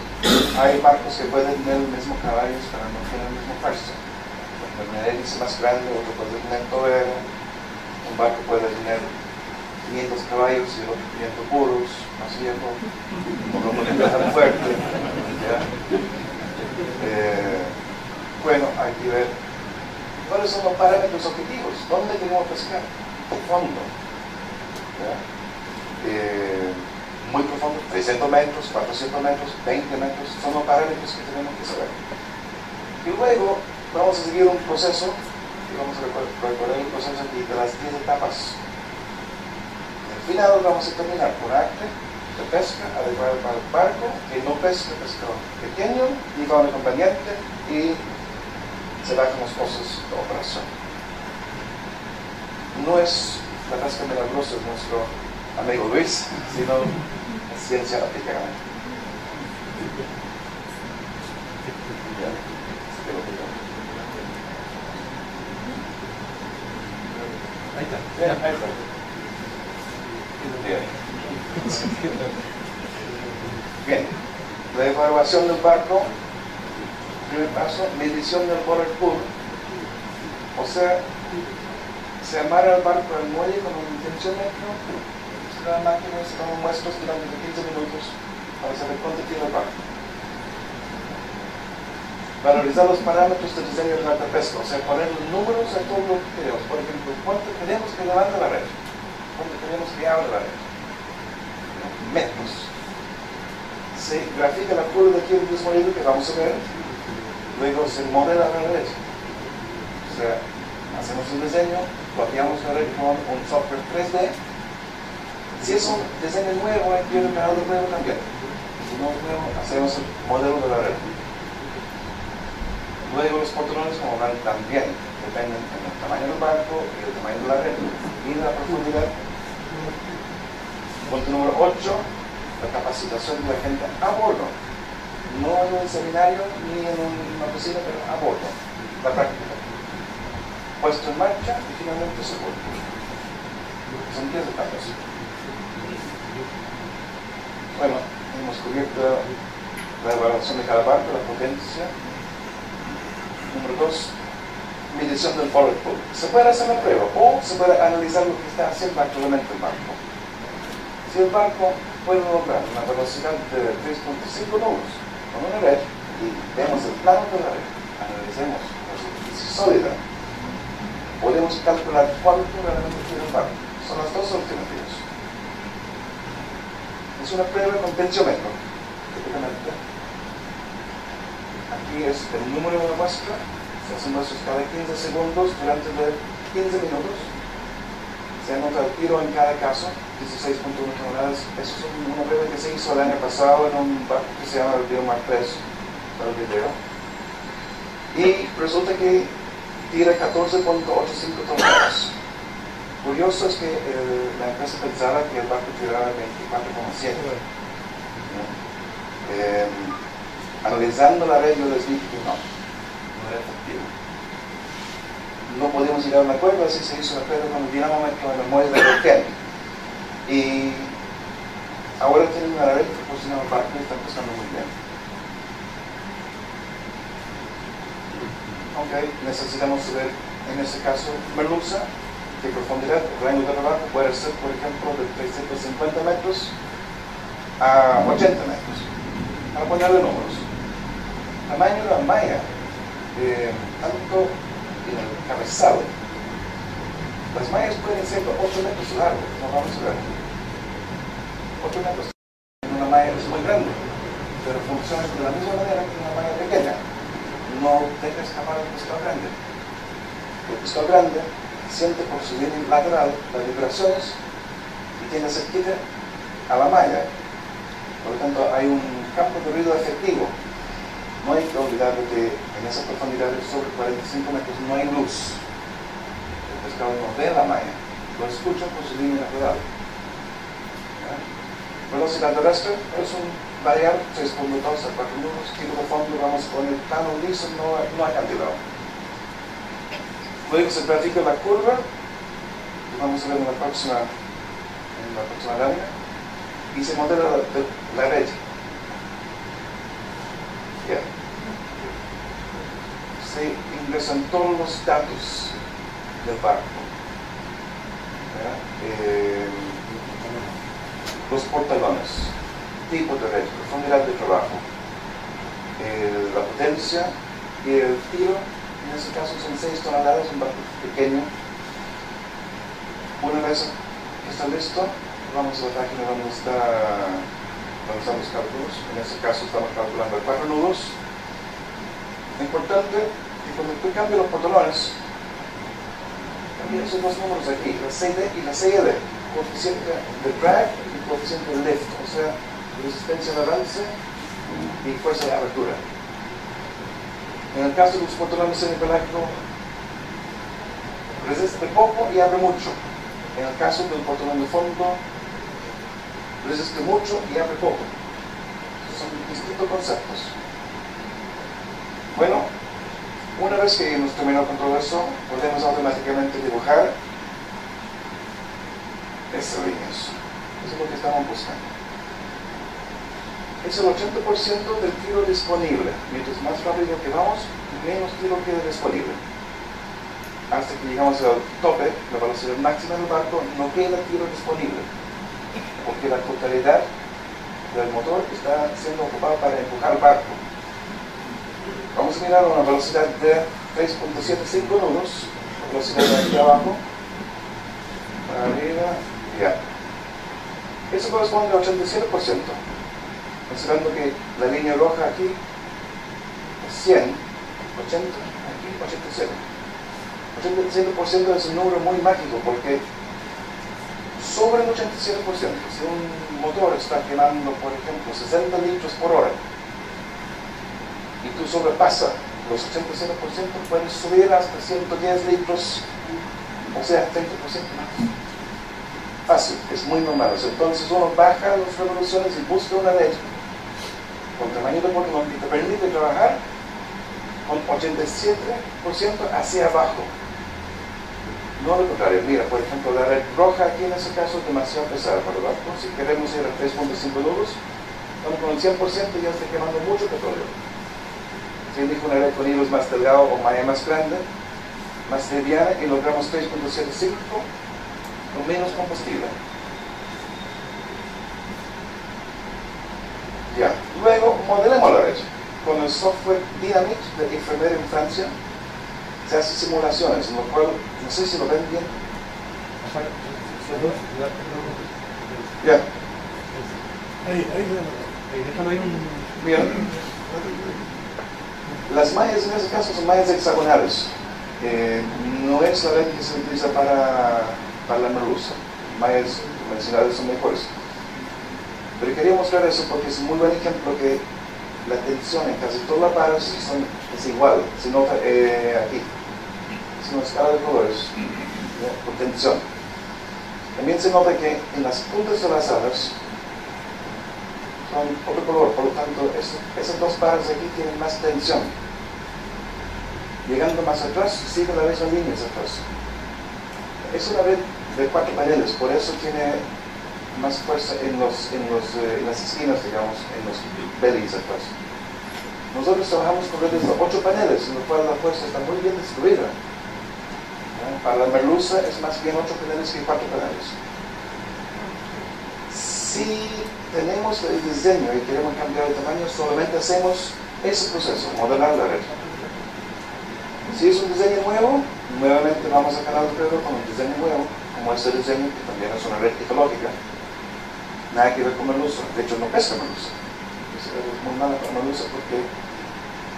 hay barcos que pueden tener el mismo caballos, pero no tienen el mismo peso. Una hélice más grande, otro puede tener tobera. Un barco puede tener 500 caballos y el otro 500 puros, más viejo, o no puede estar tan fuerte. Bueno, hay que ver cuáles son los parámetros objetivos, dónde queremos pescar, fondo. Muy profundo, 300 metros, 400 metros, 20 metros, son los parámetros que tenemos que saber. Y luego vamos a seguir un proceso, y vamos a recorrer el proceso aquí de las 10 etapas. Al final vamos a terminar por acte de pesca adecuado para el barco, que no pesca pescado pequeño, ni fauna acompañante, y se va con las cosas de operación. No es la pesca milagrosa de nuestro amigo Luis, sino la ciencia aplicada. Ahí está. Bien, ahí está. Bien, la evaluación del barco. Primer paso, medición del water pool. O sea, se amarra el barco al muelle con un tensiómetro, se da máquina, se toman muestras durante 15 minutos para saber cuánto tiene el barco. Valorizar los parámetros del diseño de la pesca, o sea, poner los números a todo lo que queremos. Por ejemplo, cuánto queremos que levante la red, cuánto queremos que abra la red. Metros. Se grafica la curva de aquí del mismo libro que vamos a ver, luego se modela la red. O sea, hacemos un diseño, copiamos la red con un software 3D. Si es un diseño nuevo, hay que ir al canal de nuevo también. Si no es nuevo, hacemos el modelo de la red. Luego los portones, como ven, también dependen del tamaño del barco y el tamaño de la red y de la profundidad. Punto número 8, la capacitación de la gente a bordo. No en un seminario ni en una oficina, pero a bordo. La práctica. Puesto en marcha y finalmente seguro. Son 10 etapas. Bueno, hemos cubierto la evaluación de cada barco, la potencia. Número 2, medición del forward pull. Se puede hacer la prueba o se puede analizar lo que está haciendo actualmente el barco. Si el barco puede lograr una velocidad de 3.5 nudos con una red y vemos el plano de la red, analicemos la superficie sólida, podemos calcular cuánto realmente tiene el barco. Son las dos alternativas. Es una prueba con tensiómetro, típicamente. Aquí es el número de la muestra. Se hacen muestras cada 15 segundos durante 15 minutos. Se anota el tiro en cada caso, 16.1 toneladas. Eso es una prueba que se hizo el año pasado en un barco que se llama el Biomar 3, para el video. Y resulta que tira 14.85 toneladas. Curioso es que la empresa pensaba que el barco tiraba 24.7. Analizando la red, yo les dije que no era efectivo. No podíamos llegar a un acuerdo, así se hizo la prueba con el dinamómetro en el muelle de Roquel. Y ahora tienen una red proporcionada al barco y están pescando muy bien. Ok, necesitamos saber, en este caso, merluza, qué profundidad, el rango de trabajo puede ser, por ejemplo, de 350 metros a 80 metros. Para ponerle números. Tamaño de la malla, tanto en el cabezal. Las mallas pueden ser de 8 metros largos, como vamos a ver. 8 metros en una malla es muy grande, pero funciona de la misma manera que una malla pequeña. No deja escapar el pescado grande. El pescado grande siente por su línea lateral las vibraciones y tiene cerquita a la malla. Por lo tanto, hay un campo de ruido efectivo. No hay que olvidar de que en esa profundidad de sobre 45 metros no hay luz. El pescado no ve la malla, lo escucha por su línea lateral. Velocidad terrestre es un variar 3.2 a 4 nudos. Tipo de fondo, vamos con el plano liso, no acantilado. Luego se practica la curva, que vamos a ver en la próxima lámina, y se modela la red. Yeah. Se ingresan todos los datos del barco. Los portalones, tipo de red, profundidad de trabajo, la potencia y el tiro. En este caso son 6 toneladas, un barco pequeño. Una vez que está listo, vamos a la página donde están los cálculos. En este caso estamos calculando 4 nudos. Lo importante es que cuando tú cambias los portalones, cambian esos dos números aquí, la CD y la CL, coeficiente de drag y coeficiente de lift, o sea, resistencia al avance y fuerza de abertura. En el caso de los portalones semipelágicos, resiste poco y abre mucho. En el caso del portalón de fondo, resiste mucho y abre poco. Son distintos conceptos. Bueno, una vez que hemos terminado con todo eso, podemos automáticamente dibujar estas líneas. Eso es lo que estamos buscando. Es el 80% del tiro disponible. Mientras más rápido que vamos, menos tiro queda disponible. Hasta que llegamos al tope, la velocidad máxima del barco, no queda tiro disponible, porque la totalidad del motor está siendo ocupado para empujar el barco. Vamos a mirar una velocidad de 3.75 nudos, velocidad de aquí abajo, para arriba, ya. Eso corresponde al 87%. Considerando que la línea roja aquí es 100, 80, aquí 87. 87% es un número muy mágico porque sobre el 87%, si un motor está quemando, por ejemplo, 60 litros por hora y tú sobrepasas los 87%, puedes subir hasta 110 litros, o sea, 30% más. Fácil, es muy normal. Entonces uno baja las revoluciones y busca una ley con tamaño de portalón que te permite trabajar con 87% hacia abajo. No lo contrario. Mira, por ejemplo, la red roja aquí en este caso es demasiado pesada para el barco. Si queremos ir a 3.5 nudos, estamos con el 100% y ya está quemando mucho petróleo. Si elijo una red con hilos más delgado o malla más grande, más liviana y logramos 3.75 con menos combustible. Ya, luego modelemos la red. Con el software Dynamit de Ifremer en Francia se hacen simulaciones, en lo cual, no sé si lo ven bien. Ya. Bien. Las mallas en ese caso son mallas hexagonales. No es la red que se utiliza para la merluza. Mallas convencionales son mejores. Pero quería mostrar eso porque es un muy buen ejemplo que la tensión en casi todas las varas es igual. Se nota aquí. Es una escala de colores por tensión. También se nota que en las puntas de las alas son otro color, por lo tanto esas dos varas de aquí tienen más tensión. Llegando más atrás, sigue la misma línea hacia atrás. Es una red de 4 paneles, por eso tiene más fuerza en las esquinas, digamos, en los bellies atrás. Nosotros trabajamos con redes de 8 paneles, en lo cual la fuerza está muy bien distribuida. Para la merluza es más bien 8 paneles que 4 paneles. Si tenemos el diseño y queremos cambiar el tamaño, solamente hacemos ese proceso, modelar la red. Si es un diseño nuevo, nuevamente vamos a Canal Pedro con un diseño nuevo, como este diseño, que también es una red ecológica. Nada que ver con merluza, de hecho no pesca merluza. Es muy mala para merluza porque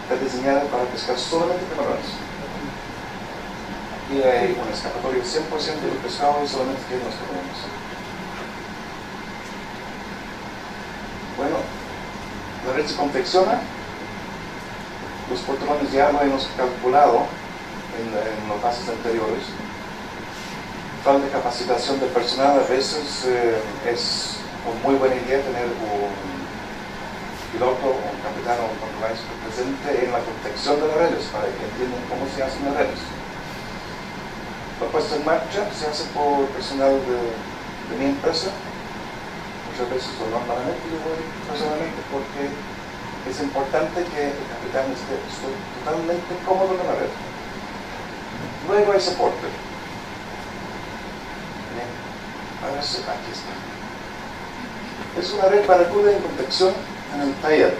está diseñada para pescar solamente camarones. Aquí hay una escapatoria 100% del pescado y solamente que los camarones. Bueno, la red se confecciona. Los portones ya lo hemos calculado en los pasos anteriores. Falta de capacitación del personal, a veces es una muy buena idea tener un piloto, un capitán o un controlador presente en la confección de las redes para que entiendan cómo se hacen las redes. La puesta en marcha se hace por personal de mi empresa. Muchas veces o normalmente yo voy personalmente porque es importante que el capitán esté totalmente cómodo en la red. Luego hay soporte. Ahora sí, aquí está. Es una red barracuda en confección en el taller.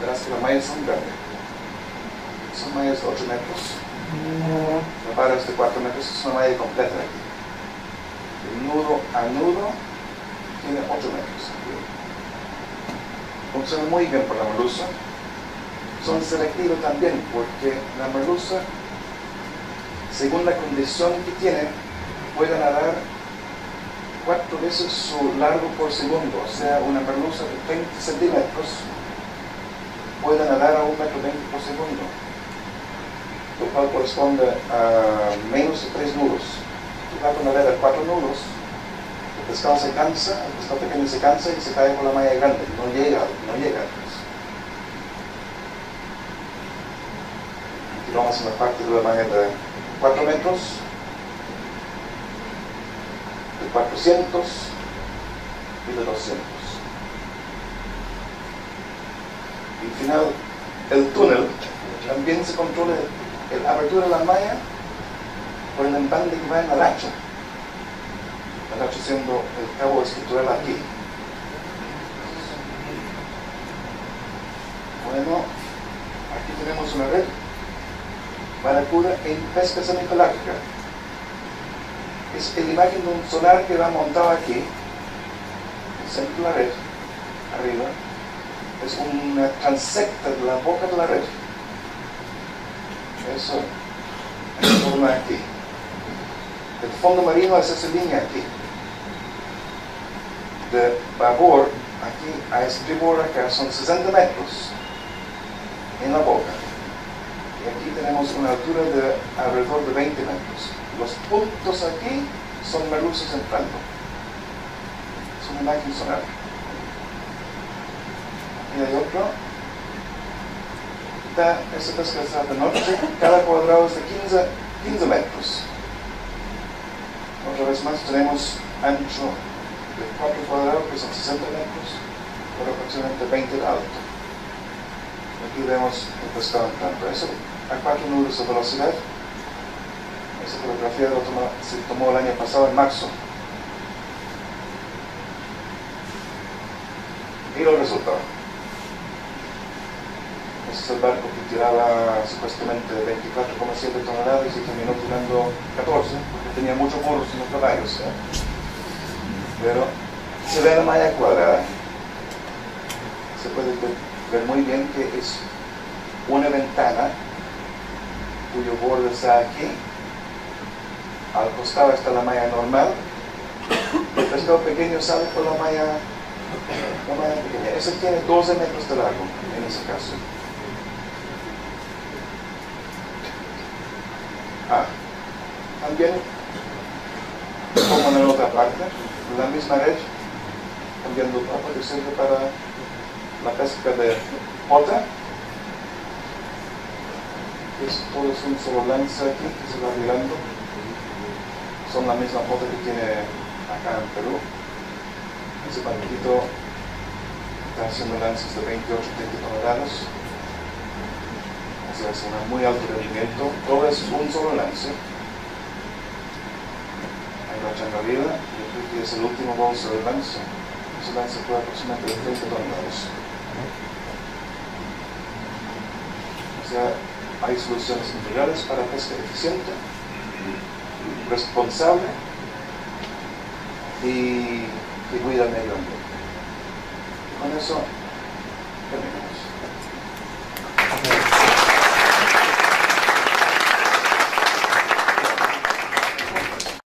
Verás que las mallas son grandes. Son mallas de 8 metros. La vara es de 4 metros, es una malla completa aquí. De nudo a nudo tiene 8 metros. Funciona muy bien para la merluza. Son selectivos también porque la merluza, según la condición que tiene, puede nadar 4 veces su largo por segundo. O sea, una merluza de 20 centímetros puede nadar a 1,20 m por segundo, lo cual corresponde a menos de 3 nudos. Si vas a nadar a 4 nudos, el pescado se cansa, el pescado pequeño se cansa y se cae por la malla grande, no llega. Aquí vamos a la parte de la malla de 4 metros, de 400 y de 200. Y al final, el túnel también se controla la abertura de la malla por el empalme que va en la hacha. La hacha siendo el cabo estructural aquí. Bueno, aquí tenemos una red barracuda en pesca semipelágica. Es la imagen de un sonar que va montado aquí, en el centro de la red, arriba. Es una transecta de la boca de la red. Eso, en forma aquí. El fondo marino es esa línea aquí. De babor, aquí a estribor acá, son 60 metros en la boca. Y aquí tenemos una altura de alrededor de 20 metros. Los puntos aquí son merluzas entrando. Es una imagen sonar. Aquí hay otro. Esta pesca está de noche. Cada cuadrado es de 15 metros. Otra vez más tenemos ancho de 4 cuadrados, que son 60 metros, por aproximadamente 20 de alto. Aquí vemos el pescado entrando. Eso a 4 nudos de velocidad. Esa fotografía se tomó el año pasado, en marzo. Y los resultados. Ese es el barco que tiraba supuestamente 24,7 toneladas y terminó tirando 14, porque tenía muchos burros y no caballos. Pero se ve la malla cuadrada. Se puede ver muy bien que es una ventana cuyo borde está aquí. Al costado está la malla normal. El pescado pequeño sale por la malla pequeña. Ese tiene 12 metros de largo en ese caso. También, como en la otra parte, la misma red, cambiando el papa que sirve para la pesca de pota. Todo es un solo lance aquí que se va girando. Son la misma pota que tiene acá en Perú. Ese barquito está haciendo lances de 28-30 toneladas. O sea, es un muy alto rendimiento. Todo es un solo lance. Ahí va echando arriba. Yo creo que es el último bolso del lance. Ese lance fue aproximadamente de 30 toneladas. O sea, hay soluciones integrales para pesca eficiente, responsable y que cuida el medio ambiente. Con eso termino.